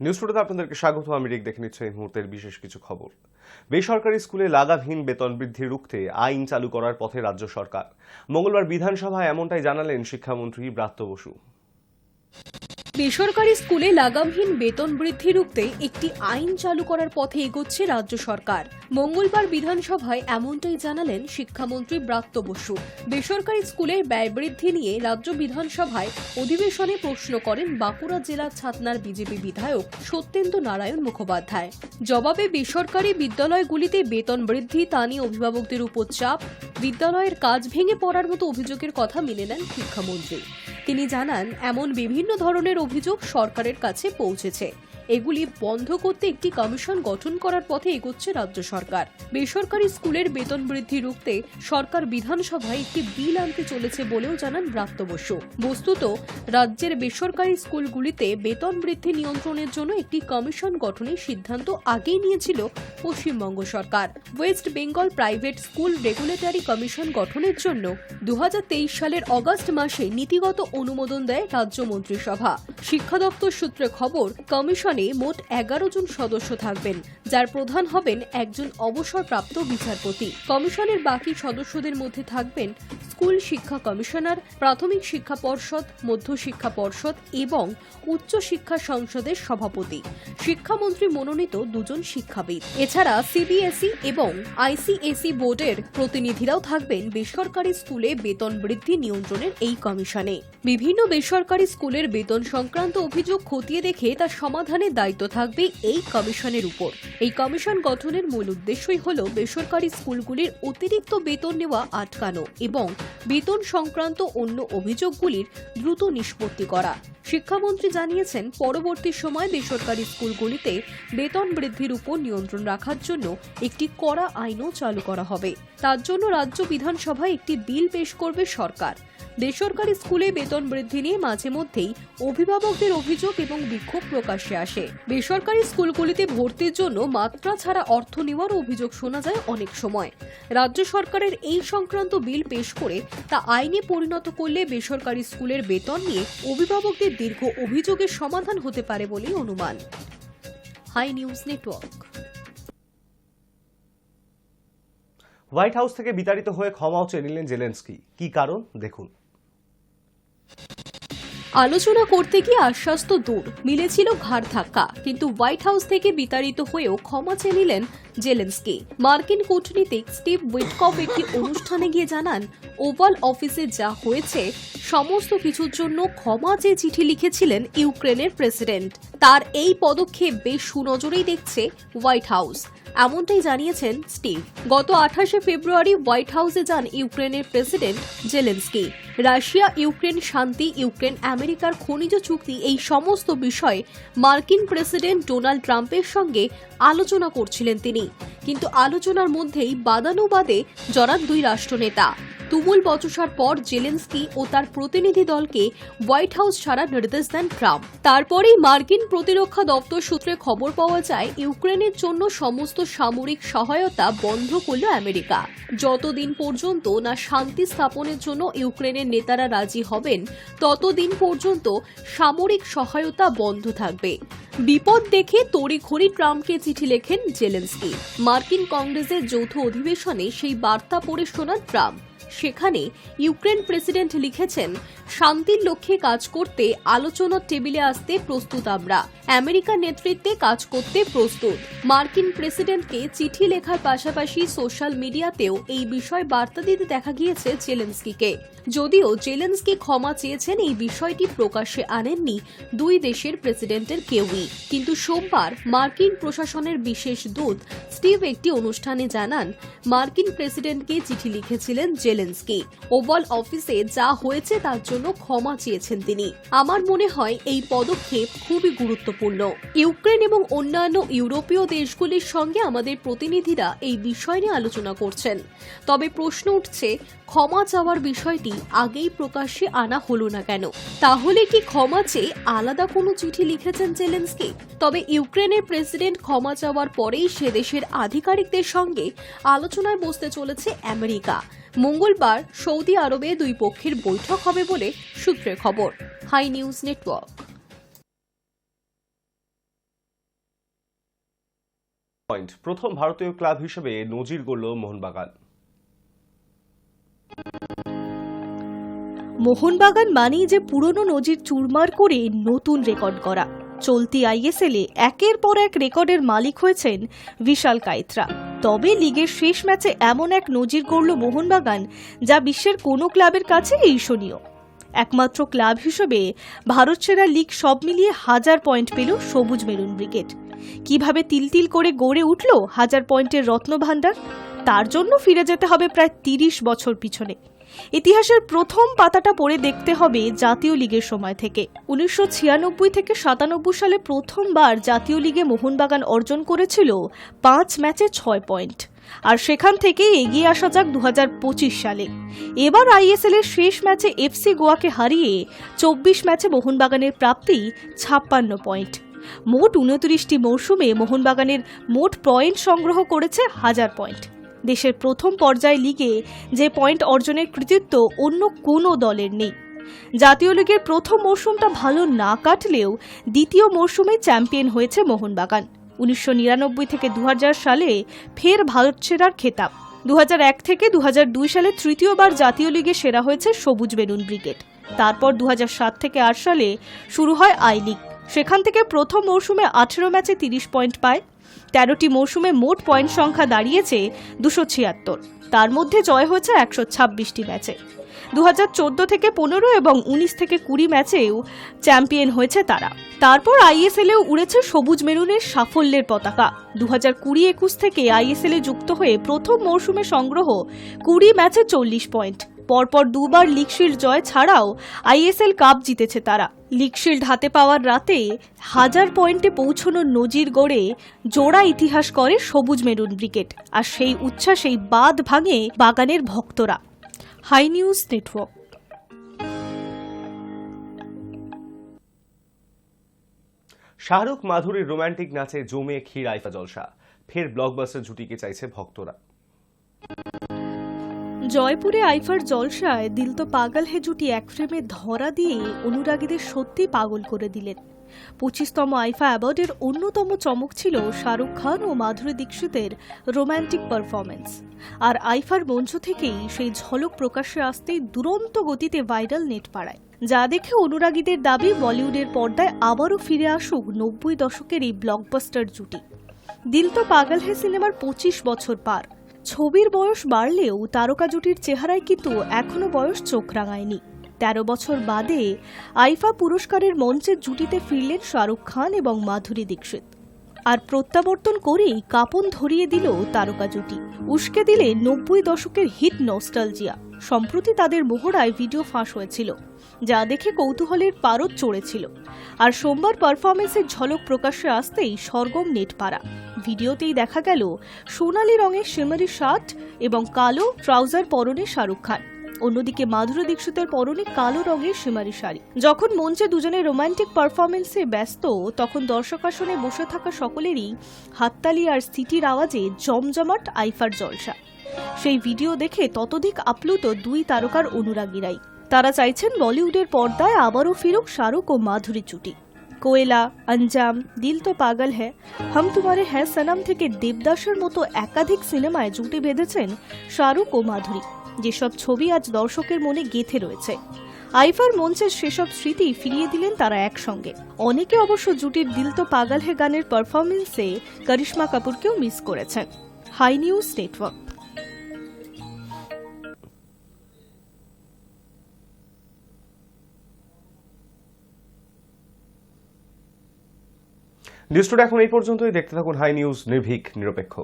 News টুডেতে আপনাদেরকে স্বাগত। আমি রিক দেখে নিচ্ছি এই মুহূর্তের বিশেষ কিছু খবর। বেসরকারি স্কুলে লাগামহীন বেতন বৃদ্ধি রুখতে আইন চালু করার পথে রাজ্য সরকার। মঙ্গলবার বিধানসভায় এমনটাই জানালেন শিক্ষামন্ত্রী ব্রাত্য বসু। বেসরকারি স্কুলে লাগামহীন বেতন বৃদ্ধি রুখতে একটি আইন চালু করার পথে এগোচ্ছে রাজ্য সরকার। মঙ্গলবার বিধানসভায় এমনটাই জানালেন শিক্ষামন্ত্রী ব্রাত্য বসু। বেসরকারি স্কুলের ব্যয় বৃদ্ধি নিয়ে রাজ্য বিধানসভায় অধিবেশনে প্রশ্ন করেন বাঁকুড়া জেলার ছাতনার বিজেপি বিধায়ক সত্যেন্দু নারায়ণ মুখোপাধ্যায়। জবাবে বেসরকারি বিদ্যালয়গুলিতে বেতন বৃদ্ধি তা নিয়ে অভিভাবকদের উপর চাপ, বিদ্যালয়ের কাজ ভেঙে পড়ার মতো অভিযোগের কথা মেনে নেন শিক্ষামন্ত্রী। তিনি জানান, এমন বিভিন্ন ধরনের অভিযোগ সরকারের কাছে পৌঁছেছে। এগুলি বন্ধ করতে একটি কমিশন গঠন করার পথে এগোচ্ছে রাজ্য সরকার। বেসরকারি স্কুলের বেতন বৃদ্ধি রুখতে সরকার বিধানসভায় একটি বিল আনতে চলেছে বলেও জানান ব্রাত্য বসু। বস্তুত রাজ্যের বেসরকারি স্কুলগুলিতে বেতন বৃদ্ধি নিয়ন্ত্রণের জন্য একটি কমিশন গঠনের সিদ্ধান্ত আগেই নিয়েছিল পশ্চিমবঙ্গ সরকার। West Bengal private school regulatory commission গঠনের জন্য 2023 সালের অগস্ট মাসে নীতিগত অনুমোদন দেয় রাজ্য মন্ত্রিসভা। শিক্ষা দপ্তর সূত্রে খবর, কমিশনে মোট 11 জন সদস্য থাকবেন, যার প্রধান হবেন একজন অবসরপ্রাপ্ত বিচারপতি। কমিশনের বাকি সদস্যদের মধ্যে থাকবেন স্কুল শিক্ষা কমিশনার, প্রাথমিক শিক্ষা পর্ষদ, মধ্য শিক্ষা পর্ষদ এবং উচ্চ শিক্ষা সংসদের সভাপতি। শিক্ষামন্ত্রী মনোনীত 2 জন শিক্ষাবিদ। এছাড়া সিবিএসই এবং আইসিএসই বোর্ডের প্রতিনিধিরাও থাকবেন বেসরকারি স্কুলে বেতন বৃদ্ধি নিয়ন্ত্রণের এই কমিশনে। বিভিন্ন বেসরকারি স্কুলের বেতন সংক্রান্ত অভিযোগ খতিয়ে দেখে তা সমাধানের দায়িত্ব থাকবে এই কমিশনের উপর। এই কমিশন গঠনের মূল উদ্দেশ্যই হল বেসরকারি স্কুলগুলির অতিরিক্ত বেতন নেওয়া আটকানো এবং বেতন সংক্রান্ত অন্য অভিযোগগুলির দ্রুত নিষ্পত্তি করা। শিক্ষামন্ত্রী জানিয়েছেন, পরবর্তী সময় বেসরকারি স্কুলগুলিতে বেতন বৃদ্ধির উপর নিয়ন্ত্রণ রাখার জন্য একটি কড়া আইনও চালু করা হবে। তার জন্য রাজ্য বিধানসভায় একটি বিল পেশ করবে সরকার। বেসরকারি স্কুলে বেতন বৃদ্ধি নিয়ে মাঝে মধ্যেই অভিভাবকদের অভিযোগ এবং বিক্ষোভ প্রকাশ্যে আসে। বেসরকারি স্কুলগুলিতে ভর্তির জন্য মাত্রা ছাড়া অর্থ নেওয়ার অভিযোগ শোনা যায় অনেক সময়। রাজ্য সরকারের এই সংক্রান্ত বিল পেশ করে তা আইনে পরিণত করলে বেসরকারি স্কুলের বেতন নিয়ে অভিভাবকদের দীর্ঘ অভিযোগের সমাধান হতে পারে বলেই অনুমান। Hi news network. White House থেকে বিতাড়িত হয়ে ক্ষমাও চেয়ে নিলেন জেলেনস্কি। কি কারণ দেখুন। আলোচনা করতে গিয়ে আশ্বাস তো দূর, মিলেছিল ঘাড় ধাক্কা। কিন্তু হোয়াইট হাউস থেকে বিতাড়িত হয়েও ক্ষমা চেয়ে নিলেন জেলেনস্কি। মার্কিন কূটনীতিক স্টিভ উইটকফ একটি অনুষ্ঠানে গিয়ে জানান, ওভাল অফিসে যা হয়েছে সমস্ত কিছুর জন্য ক্ষমা চেয়ে চিঠি লিখেছিলেন ইউক্রেনের প্রেসিডেন্ট। তার এই পদক্ষেপ বেশ সুনজরেই দেখছে হোয়াইট হাউস, এমনটাই জানিয়েছেন স্টিভ। গত 28শে ফেব্রুয়ারি হোয়াইট হাউসে যান ইউক্রেনের প্রেসিডেন্ট জেলেনস্কি। রাশিয়া ইউক্রেন শান্তি, ইউক্রেন আমেরিকার খনিজ চুক্তি, এই সমস্ত বিষয়ে মার্কিন প্রেসিডেন্ট ডোনাল্ড ট্রাম্পের সঙ্গে আলোচনা করছিলেন তিনি। কিন্তু আলোচনার মধ্যেই বাদানুবাদে জড়ান দুই রাষ্ট্রনেতা। তুমুল বচসার পর জেলেনস্কি ও তার প্রতিনিধি দলকে হোয়াইট হাউস ছাড়ার নির্দেশ দেন ট্রাম্প। তারপরেই মার্কিন প্রতিরক্ষা দপ্তর সূত্রে খবর পাওয়া যায়, ইউক্রেনের জন্য সমস্ত সামরিক সহায়তা বন্ধ করল আমেরিকা। যতদিন পর্যন্ত না শান্তি স্থাপনের জন্য ইউক্রেনের নেতারা রাজি হবেন, ততদিন পর্যন্ত সামরিক সহায়তা বন্ধ থাকবে। বিপদ দেখে তড়িঘড়ি ট্রাম্পকে চিঠি লেখেন জেলেনস্কি। মার্কিন কংগ্রেসের যৌথ অধিবেশনে সেই বার্তা পড়ে শোনান ট্রাম্প। সেখানে ইউক্রেন প্রেসিডেন্ট লিখেছেন, শান্তির লক্ষ্যে কাজ করতে আলোচনার টেবিলে আসতে প্রস্তুত, আমরা আমেরিকার নেতৃত্বে কাজ করতে প্রস্তুত। মার্কিন প্রেসিডেন্টকে চিঠি লেখার পাশাপাশি সোশ্যাল মিডিয়াতেও এই বিষয়ে বার্তা দিতে দেখা গিয়েছে জেলেনস্কিকে। যদিও জেলেনস্কি ক্ষমা চেয়েছেন, এই বিষয়টি প্রকাশ্যে আনেননি দুই দেশের প্রেসিডেন্টের কেউই। কিন্তু সোমবার মার্কিন প্রশাসনের বিশেষ দূত স্টিভ একটি অনুষ্ঠানে জানান, মার্কিন প্রেসিডেন্টকে চিঠি লিখেছিলেন জেলেনস্কি। ওভাল অফিসে যা হয়েছে তার জন্য ক্ষমা চেয়েছেন তিনি। আমার মনে হয় এই পদক্ষেপ খুবই গুরুত্বপূর্ণ। ইউক্রেন এবং অন্যান্য ইউরোপীয় দেশগুলির সঙ্গে আমাদের প্রতিনিধিরা এই বিষয় নিয়ে আলোচনা করছেন। তবে প্রশ্ন উঠছে, ক্ষমা চাওয়ার বিষয়টি আগেই প্রকাশ্যে আনা হলো না কেন? তাহলে কি ক্ষমা চেয়ে আলাদা কোনো চিঠি লিখেছেন জেলেনস্কি? তবে ইউক্রেনের প্রেসিডেন্ট ক্ষমা চাওয়ার পরেই সে দেশের আধিকারিকদের সঙ্গে আলোচনায় বসতে চলেছে আমেরিকা। মঙ্গলবার সৌদি আরবে দুই পক্ষের বৈঠক হবে বলে সূত্রের খবর। High news network. পয়েন্ট প্রথম ভারতীয় ক্লাব হিসেবে নজির গড়ল মোহনবাগান। মোহনবাগান মানেই যে পুরনো নজির চুরমার করে নতুন রেকর্ড করা। চলতি আইএসএলে একের পর এক রেকর্ডের মালিক হয়েছেন বিশাল কায়েতরা। তবে লিগের শেষ ম্যাচে এমন এক নজির গড়ল মোহনবাগান, যা বিশ্বের কোনো ক্লাবের কাছে ঈর্ষণীয়। একমাত্র ক্লাব হিসেবে ভারত সেরা লিগ সব মিলিয়ে 1000 পয়েন্ট পেল সবুজ মেরুন ব্রিগেড। কিভাবে তিল করে গড়ে উঠল 1000 পয়েন্টের রত্নভাণ্ডার, তার জন্য ফিরে যেতে হবে প্রায় 30 বছর পিছনে। ইতিহাসের প্রথম পাতাটা পড়ে দেখতে হবে জাতীয় লিগের সময় থেকে। 1996 থেকে 97 সালে প্রথমবার জাতীয় লিগে মোহনবাগান অর্জন করেছিল 5 ম্যাচে 6 পয়েন্ট। আর সেখান থেকেই এগিয়ে আসা যাক 2025 সালে। এবার আইএসএল এর শেষ ম্যাচে এফসি গোয়াকে হারিয়ে 24 ম্যাচে মোহনবাগানের প্রাপ্তি 56 পয়েন্ট। মোট 29টি মৌসুমে মোহনবাগানের মোট পয়েন্ট সংগ্রহ করেছে 1000 পয়েন্ট। দেশের প্রথম পর্যায় লিগে যে পয়েন্ট অর্জনের কৃতিত্ব অন্য কোনো দলের নেই। জাতীয় লিগের প্রথম মৌসুমটা ভালো না কাটলেও দ্বিতীয় মৌসুমে চ্যাম্পিয়ন হয়েছে মোহনবাগান। 1999 থেকে 2000 সালে ফের ভারত সেরার খেতাব। 2001 থেকে 2002 সালে তৃতীয়বার জাতীয় লিগে সেরা হয়েছে সবুজ মেরুন ব্রিগেড। তারপর 2007 থেকে 8 সালে শুরু হয় আই লিগ। সেখান থেকে প্রথম মৌসুমে 18 ম্যাচে 30 পয়েন্ট পায়। 13টি মৌসুমে মোট পয়েন্ট সংখ্যা দাঁড়িয়েছে 276। তার মধ্যে জয় হয়েছে 126টি ম্যাচে। 2014 থেকে 15 এবং 19 থেকে 20 ম্যাচেও চ্যাম্পিয়ন হয়েছে তারা। তারপর আইএসএলেও উড়েছে সবুজ মেরুনের সাফল্যের পতাকা। 2020-21 থেকে আইএসএলে যুক্ত হয়ে প্রথম মৌসুমে সংগ্রহ 20 ম্যাচে 40 পয়েন্ট। পরপর দুবার লিগ শিল্ড জয় ছাড়াও আইএসএল কাপ জিতেছে তারা। লিগ শিল্ড হাতে পাওয়ার রাতে 1000 পয়েন্টে পৌঁছানোর নজির গড়ে জোড়া ইতিহাস করে সবুজ মেরুন ব্রিগেড। আর সেই উচ্ছ্বাসেই বাঁধ ভাঙে বাগানের ভক্তরা। Hi news network. শাহরুখ মাধুরীর রোমান্টিক নাচে জমে ক্ষীর আইফা জলসা, ফের ব্লকবাস্টার জুটিকে চাইছে ভক্তরা। জয়পুরে আইফার জলসায় দিল তো পাগল হে জুটি এক ফ্রেমে ধরা দিয়ে অনুরাগীদের সত্যি পাগল করে দিলেন। 25তম আইফা অ্যাওয়ার্ডের অন্যতম চমক ছিল শাহরুখ খান ও মাধুরী দীক্ষিতের রোম্যান্টিক পারফরমেন্স। আর আইফার মঞ্চ থেকেই সেই ঝলক প্রকাশ্যে আসতেই দুরন্ত গতিতে ভাইরাল নেট পাড়ায়, যা দেখে অনুরাগীদের দাবি বলিউডের পর্দায় আবারও ফিরে আসুক 90 দশকের এই ব্লকবাস্টার জুটি। দিল তো পাগল হে সিনেমার 25 বছর পার। ছবির বয়স বাড়লেও তারকা জুটির চেহারায় কিন্তু এখনো বয়স চোখ রাঙায়নি। 13 বছর বাদে আইফা পুরস্কারের মঞ্চে জুটিতে ফিরলেন শাহরুখ খান এবং মাধুরী দীক্ষিত। আর প্রত্যাবর্তন করেই কাঁপন ধরিয়ে দিল তারকা জুটি, উস্কে দিলে 90 দশকের হিট নস্টালজিয়া। সম্প্রতি তাদের মোহরায় ভিডিও ফাঁস হয়েছিল, যা দেখে কৌতূহলের পারদ চড়েছিল। আর সোমবার পারফরমেন্সের ঝলক প্রকাশ্যে আসতেই সরগম নেট পাড়া। ভিডিওতেই দেখা গেল সোনালী রঙের শিমারি শার্ট এবং কালো ট্রাউজার পরনে শাহরুখ খান। অন্যদিকে মাধুরী দীক্ষিতের পরনে কালো রঙের শিমারি শাড়ি। যখন মঞ্চে দুজনের রোমান্টিক পারফরমেন্সে ব্যস্ত, তখন দর্শক আসনে বসে থাকা সকলেরই হাততালি আর সিটির আওয়াজে জমজমাট আইফার জলসা। সেই ভিডিও দেখে ততোধিক আপ্লুত দুই তারকার অনুরাগীরাই। তারা চাইছেন বলিউডের পর্দায় আবারও ফিরুক শাহরুখ ও মাধুরী জুটি। কোয়েলা, আঞ্জাম, দিল তো পাগল হ্যায়, হাম তুমারে হ্যায় সনম থেকে দেবদাসের মতো একাধিক সিনেমায় জুটি বেঁধেছেন শাহরুখ ও মাধুরী, যেসব ছবি আজ দর্শকের মনে গেঁথে রয়েছে। আইফার মঞ্চের সেসব স্মৃতি ফিরিয়ে দিলেন তারা একসঙ্গে। অনেকে অবশ্য জুটির দিল তো পাগল হে গানের পারফরমেন্সে করিশ্মা কাপুরকেও মিস করেছেন। Hi news network. News today এখন এই পর্যন্তই। দেখতে থাকুন হাই নিউজ, নির্ভীক, নিরপেক্ষ।